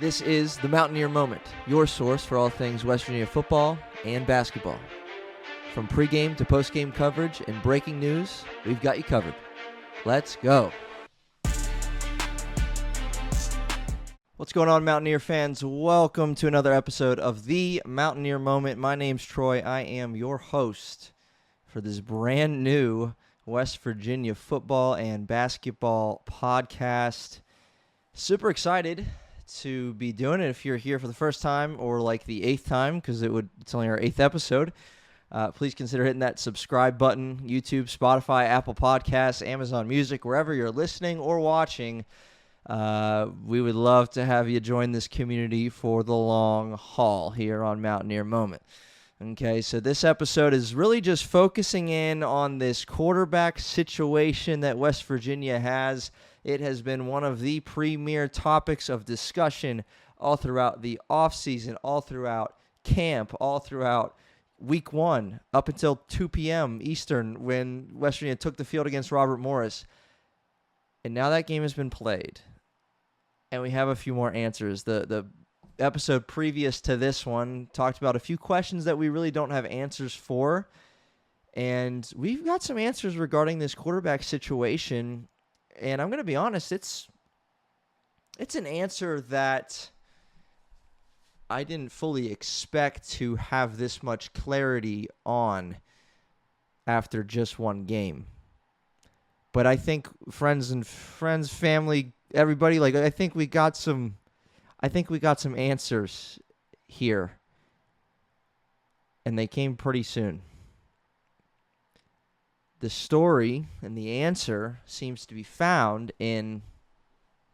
This is the Mountaineer Moment, your source for all things West Virginia football and basketball. From pregame to postgame coverage and breaking news, we've got you covered. Let's go. What's going on, Mountaineer fans? Welcome to another episode of the Mountaineer Moment. My name's Troy. I am your host for this brand new West Virginia football and basketball podcast. Super excited to be doing it. If you're here for the first time or like the eighth time, because it's only our eighth episode, please consider hitting that subscribe button. YouTube, Spotify, Apple Podcasts, Amazon Music, wherever you're listening or watching. We would love to have you join this community for the long haul here on Mountaineer Moment. Okay, so this episode is really just focusing in on this quarterback situation that West Virginia has. It has been one of the premier topics of discussion all throughout the offseason, all throughout camp, all throughout week one, up until 2 p.m. Eastern when West Virginia took the field against Robert Morris. And now that game has been played, and we have a few more answers. The episode previous to this one talked about a few questions that we really don't have answers for, and we've got some answers regarding this quarterback situation. And I'm going to be honest, it's an answer that I didn't fully expect to have this much clarity on after just one game. But I think friends, family, everybody, I think we got some answers here. And they came pretty soon. The story and the answer seems to be found in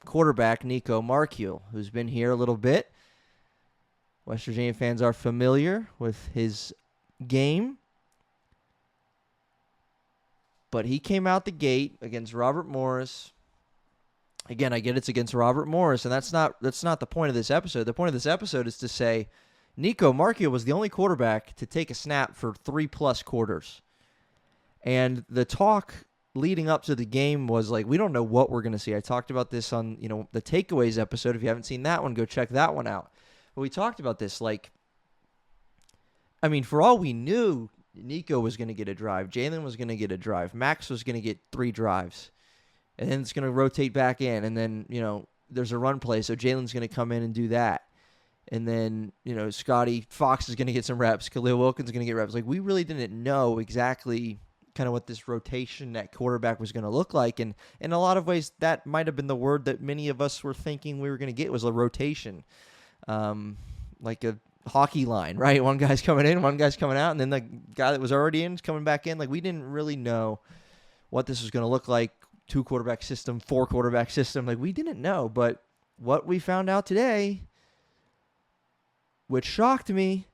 quarterback Nicco Marchiol, who's been here a little bit. West Virginia fans are familiar with his game. But he came out the gate against Robert Morris. Again, I get it's against Robert Morris, and that's not the point of this episode. The point of this episode is to say Nicco Marchiol was the only quarterback to take a snap for 3+ quarters. And the talk leading up to the game was like, we don't know what we're going to see. I talked about this on, the takeaways episode. If you haven't seen that one, go check that one out. But we talked about this, for all we knew, Nicco was going to get a drive. Jalen was going to get a drive. Max was going to get 3 drives. And then it's going to rotate back in. And then, there's a run play, so Jalen's going to come in and do that. And then, Scotty Fox is going to get some reps. Khalil Wilkins is going to get reps. We really didn't know exactly kind of what this rotation at quarterback was going to look like. And in a lot of ways, that might have been the word that many of us were thinking we were going to get, was a rotation. Like a hockey line, right? One guy's coming in, one guy's coming out, and then the guy that was already in is coming back in. We didn't really know what this was going to look like. 2-quarterback system, 4-quarterback system. We didn't know. But what we found out today, which shocked me,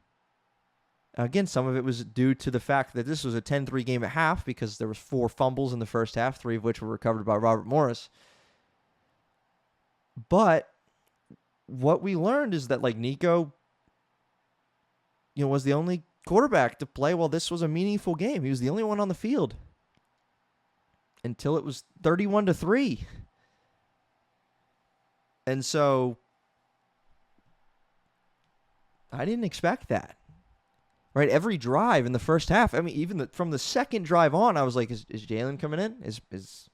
again, some of it was due to the fact that this was a 10-3 game at half because there was 4 fumbles in the first half, 3 of which were recovered by Robert Morris. But what we learned is that Nicco, was the only quarterback to play while this was a meaningful game. He was the only one on the field until it was 31-3. And so I didn't expect that. Right, every drive in the first half. Even from the second drive on, I was like, "Is Jalen coming in? Is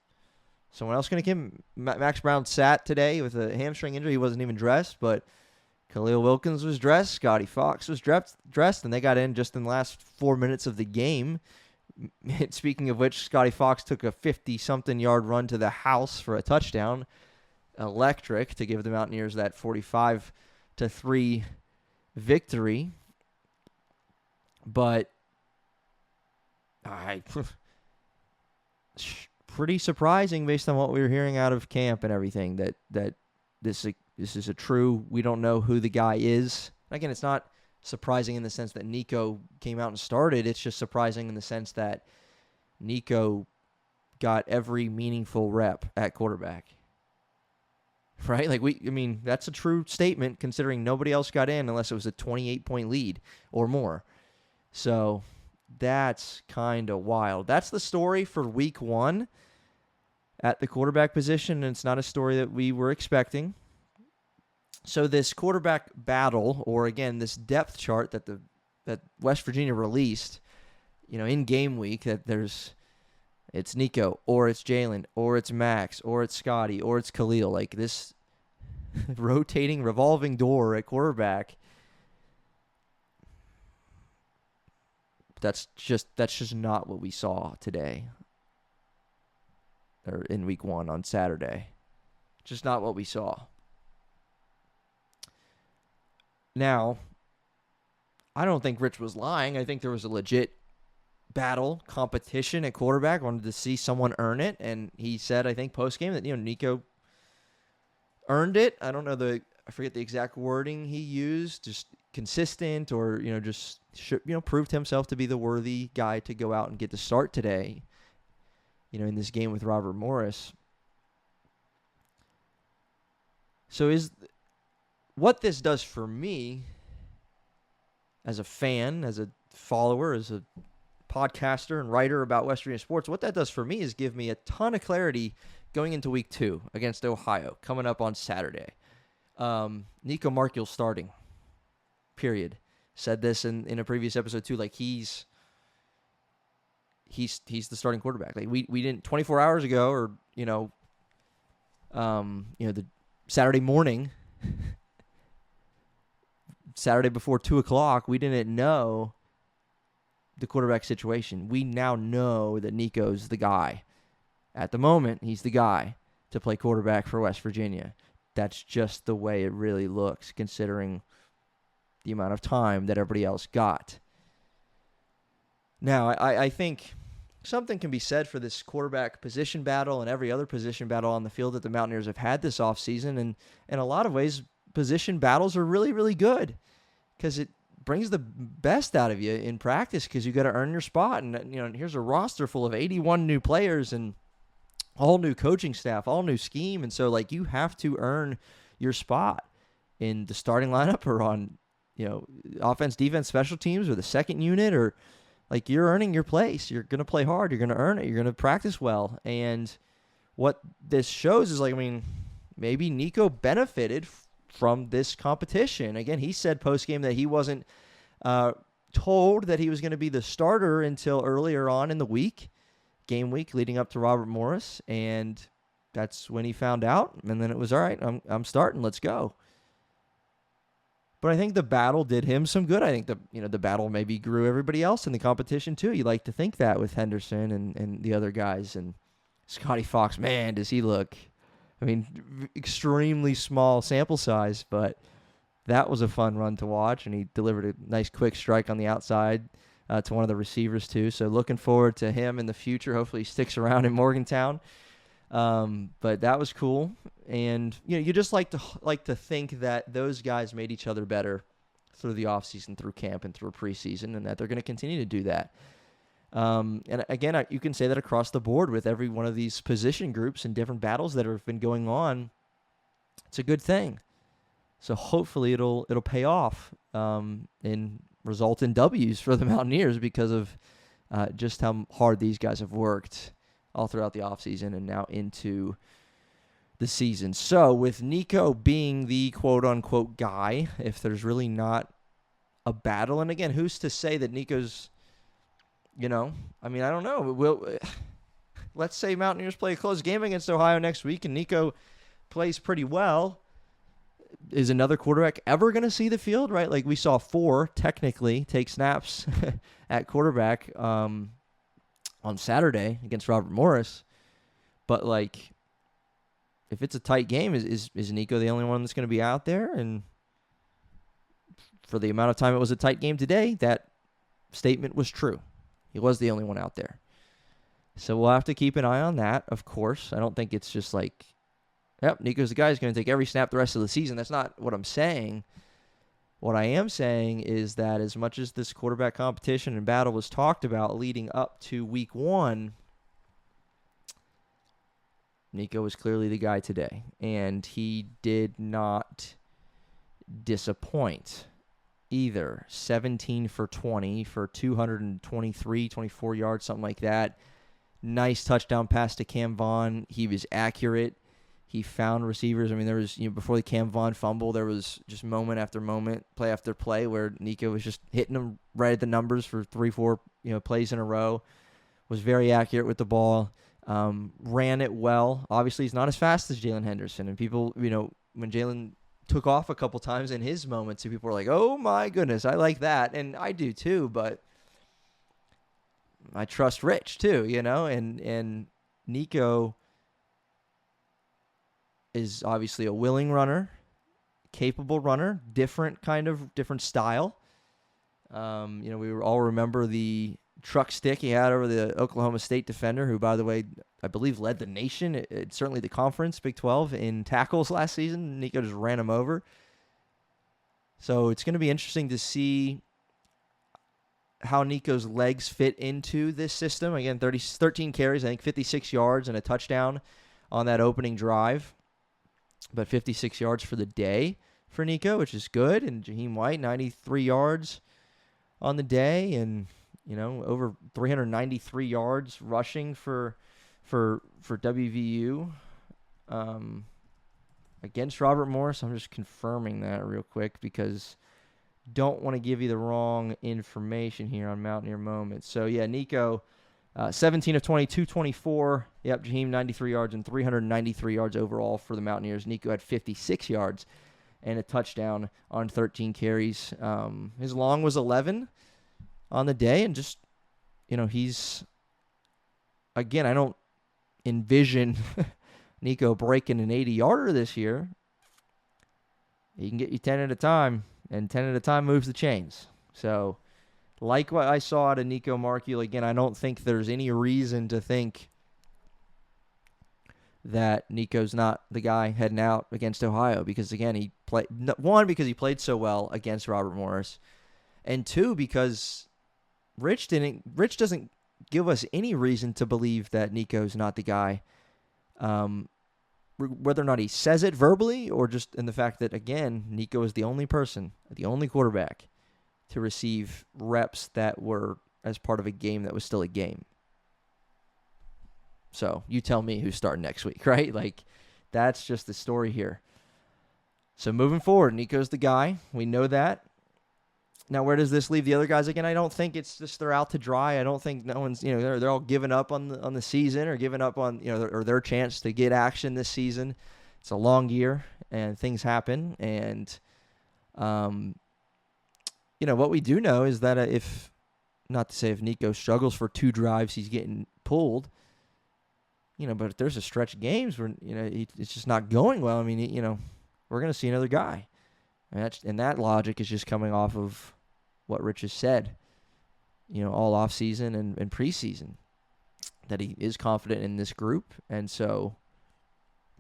someone else going to come?" Max Brown sat today with a hamstring injury. He wasn't even dressed, but Khalil Wilkins was dressed. Scotty Fox was dressed, and they got in just in the last 4 minutes of the game. Speaking of which, Scotty Fox took a 50-something yard run to the house for a touchdown, electric, to give the Mountaineers that 45-3 victory. But pretty surprising based on what we were hearing out of camp and everything, that this is a true, we don't know who the guy is. Again, it's not surprising in the sense that Nicco came out and started. It's just surprising in the sense that Nicco got every meaningful rep at quarterback. Right? That's a true statement considering nobody else got in unless it was a 28-point lead or more. So that's kind of wild. That's the story for week one at the quarterback position, and it's not a story that we were expecting. So this quarterback battle, or again, this depth chart that West Virginia released, in game week, that it's Nicco, or it's Jalen, or it's Max, or it's Scotty, or it's Khalil. Like this rotating, revolving door at quarterback. That's just not what we saw today, or in week 1 on Saturday. Just not what we saw. Now, I don't think Rich was lying. I think there was a legit battle, competition at quarterback. Wanted to see someone earn it, and he said, I think post-game, that Nicco earned it. I don't know I forget the exact wording he used, just consistent, or just proved himself to be the worthy guy to go out and get the start today, in this game with Robert Morris. So what this does for me as a fan, as a follower, as a podcaster and writer about West Virginia sports, what that does for me is give me a ton of clarity going into week 2 against Ohio, coming up on Saturday. Nicco Marchiol starting, period. Said this in a previous episode too. Like he's the starting quarterback. Like we didn't 24 hours ago, or the Saturday morning, Saturday before 2:00, we didn't know the quarterback situation. We now know that Nicco's the guy. At the moment, he's the guy to play quarterback for West Virginia. That's just the way it really looks, considering the amount of time that everybody else got. Now, I think something can be said for this quarterback position battle and every other position battle on the field that the Mountaineers have had this offseason. And in a lot of ways, position battles are really, really good because it brings the best out of you in practice, because you got to earn your spot. And here's a roster full of 81 new players and all new coaching staff, all new scheme. And so you have to earn your spot in the starting lineup, or on, offense, defense, special teams, or the second unit, or you're earning your place. You're going to play hard. You're going to earn it. You're going to practice well. And what this shows is maybe Nicco benefited from this competition. Again, he said post-game that he wasn't told that he was going to be the starter until earlier on in the game week leading up to Robert Morris, and that's when he found out. And then it was, all right, I'm starting. Let's go. But I think the battle did him some good. I think the battle maybe grew everybody else in the competition too. You like to think that with Henderson and the other guys. And Scotty Fox, man, does he look... extremely small sample size, but that was a fun run to watch, and he delivered a nice quick strike on the outside to one of the receivers too. So looking forward to him in the future. Hopefully he sticks around in Morgantown. But that was cool, and you just like to think that those guys made each other better through the offseason, through camp, and through preseason, and that they're going to continue to do that. And again, you can say that across the board with every one of these position groups and different battles that have been going on. It's a good thing. So hopefully it'll pay off and result in W's for the Mountaineers, because of just how hard these guys have worked all throughout the offseason and now into the season. So with Nicco being the quote-unquote guy, if there's really not a battle, and again, who's to say that Nicco's... I don't know. Let's say Mountaineers play a close game against Ohio next week and Nicco plays pretty well. Is another quarterback ever going to see the field, right? We saw 4 technically take snaps at quarterback on Saturday against Robert Morris. But, if it's a tight game, is Nicco the only one that's going to be out there? And for the amount of time it was a tight game today, that statement was true. He was the only one out there. So we'll have to keep an eye on that, of course. I don't think it's just yep, Nicco's the guy who's going to take every snap the rest of the season. That's not what I'm saying. What I am saying is that as much as this quarterback competition and battle was talked about leading up to week 1, Nicco was clearly the guy today. And he did not disappoint either. 17 for 20 for 24 yards, something like that. Nice touchdown pass to Cam Vaughn. He was accurate. He found receivers. I mean, there was, before the Cam Vaughn fumble, there was just moment after moment, play after play, where Nicco was just hitting them right at the numbers for 3-4, plays in a row. Was very accurate with the ball. Ran it well. Obviously, he's not as fast as Jalen Henderson. And people, when Jalen took off a couple times in his moments, people were like, oh my goodness, I like that. And I do too, but I trust Rich too, and Nicco is obviously a willing runner, capable runner, different style. We all remember the truck stick he had over the Oklahoma State defender, who, by the way, I believe led the nation, certainly the conference, Big 12, in tackles last season. Nicco just ran him over. So it's going to be interesting to see how Nicco's legs fit into this system. Again, 13 carries, I think 56 yards and a touchdown on that opening drive. But 56 yards for the day for Nicco, which is good. And Jaheim White, 93 yards on the day, and over 393 yards rushing for WVU against Robert Morris. I'm just confirming that real quick because don't want to give you the wrong information here on Mountaineer Moments. So yeah, Nicco, 17 of 20, 224. Yep, Jaheim 93 yards and 393 yards overall for the Mountaineers. Nicco had 56 yards and a touchdown on 13 carries. His long was 11 on the day, and just, he's, again, I don't envision Nicco breaking an 80-yarder this year. He can get you 10 at a time, and 10 at a time moves the chains. So, like what I saw out of Nicco Marchiol, again, I don't think there's any reason to think that Nicco's not the guy heading out against Ohio, because, again, he played, one, because he played so well against Robert Morris, and two, because Rich doesn't give us any reason to believe that Nicco's not the guy, whether or not he says it verbally or just in the fact that, again, Nicco is the only quarterback to receive reps that were as part of a game that was still a game. So you tell me who's starting next week, right? Like, that's just the story here. So moving forward, Nicco's the guy. We know that. Now, where does this leave the other guys? Again, I don't think it's just they're out to dry. I don't think no one's, they're all giving up on the season or giving up on, or their chance to get action this season. It's a long year and things happen. And, what we do know is that if Nicco struggles for 2 drives, he's getting pulled, but if there's a stretch of games where, it's just not going well, I mean, we're going to see another guy. And that logic is just coming off of what Rich has said, all offseason and preseason, that he is confident in this group. And so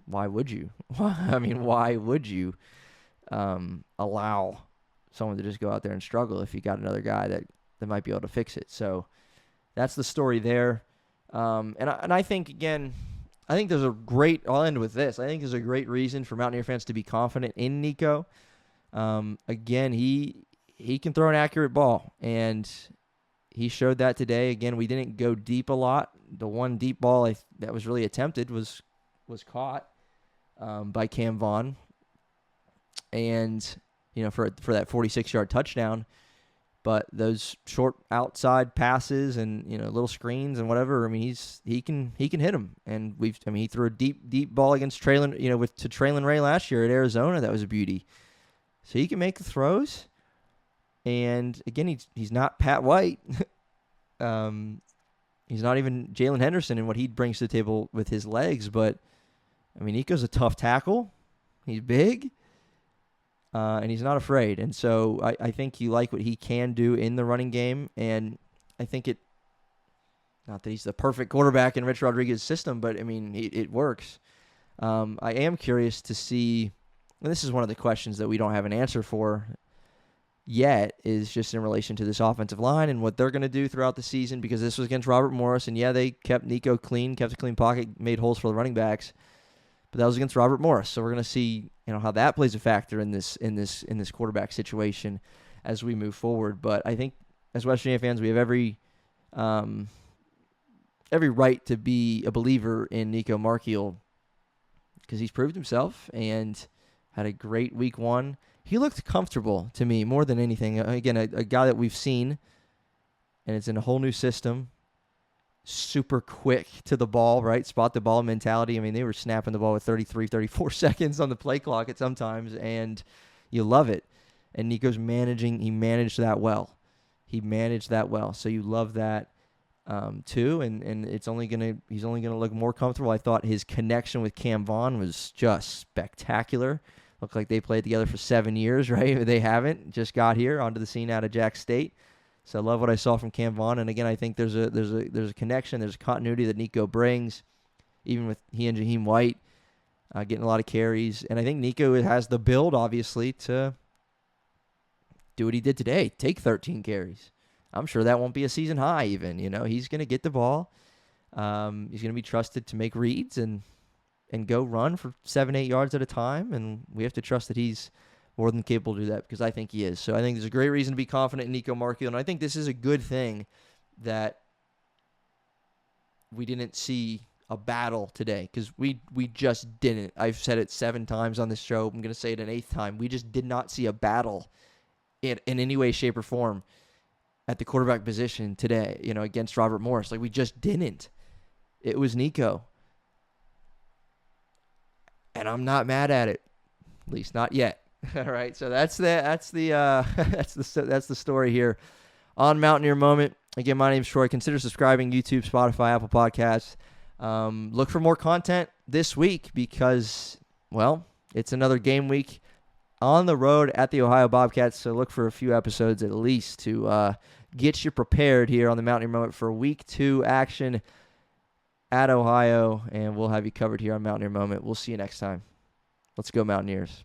why would you? Why would you allow someone to just go out there and struggle if you got another guy that might be able to fix it? So that's the story there. And I think, again, I'll end with this. I think there's a great reason for Mountaineer fans to be confident in Nicco. Again, he can throw an accurate ball, and he showed that today. Again, we didn't go deep a lot. The one deep ball that was really attempted was caught by Cam Vaughn, and for that 46-yard touchdown. But those short outside passes and little screens and whatever, he can hit them. And he threw a deep ball against Traylon, to Traylon Ray last year at Arizona. That was a beauty. So he can make the throws. And again, he's not Pat White. He's not even Jalen Henderson in what he brings to the table with his legs. But Nicco's a tough tackle. He's big. And he's not afraid. And so I think you like what he can do in the running game. And I think not that he's the perfect quarterback in Rich Rodriguez's system, but it works. I am curious to see, and this is one of the questions that we don't have an answer for yet, is just in relation to this offensive line and what they're going to do throughout the season, because this was against Robert Morris. And yeah, they kept Nicco clean, kept a clean pocket, made holes for the running backs. But that was against Robert Morris, so we're going to see, how that plays a factor in this quarterback situation as we move forward. But I think as West Virginia fans, we have every right to be a believer in Nicco Marchiol. because he's proved himself and had a great week one. He looked comfortable to me more than anything. Again, a guy that we've seen, and it's in a whole new system. Super quick to the ball, right? Spot the ball mentality. I mean, they were snapping the ball with 33, 34 seconds on the play clock at sometimes, and you love it. And Nicco's he managed that well. So you love that too, and he's only gonna look more comfortable. I thought his connection with Cam Vaughn was just spectacular. Looked like they played together for 7 years, right? They haven't. Just got here onto the scene out of Jack State. So I love what I saw from Cam Vaughn. And again, I think there's a connection, there's a continuity that Nicco brings, even with he and Jaheim White getting a lot of carries. And I think Nicco has the build, obviously, to do what he did today, take 13 carries. I'm sure that won't be a season high even. He's going to get the ball. He's going to be trusted to make reads and go run for 7-8 yards at a time, and we have to trust that he's more than capable to do that, because I think he is. So I think there's a great reason to be confident in Nicco Marchiol, and I think this is a good thing that we didn't see a battle today, because we just didn't. I've said it 7 times on this show. I'm going to say it an 8th time. We just did not see a battle in any way, shape, or form at the quarterback position today, against Robert Morris. Like, we just didn't. It was Nicco. And I'm not mad at it, at least not yet. All right, so that's the story here on Mountaineer Moment. Again, my name's Troy. Consider subscribing, YouTube, Spotify, Apple Podcasts. Look for more content this week because, well, it's another game week on the road at the Ohio Bobcats. So look for a few episodes at least to get you prepared here on the Mountaineer Moment for Week 2 action at Ohio, and we'll have you covered here on Mountaineer Moment. We'll see you next time. Let's go, Mountaineers.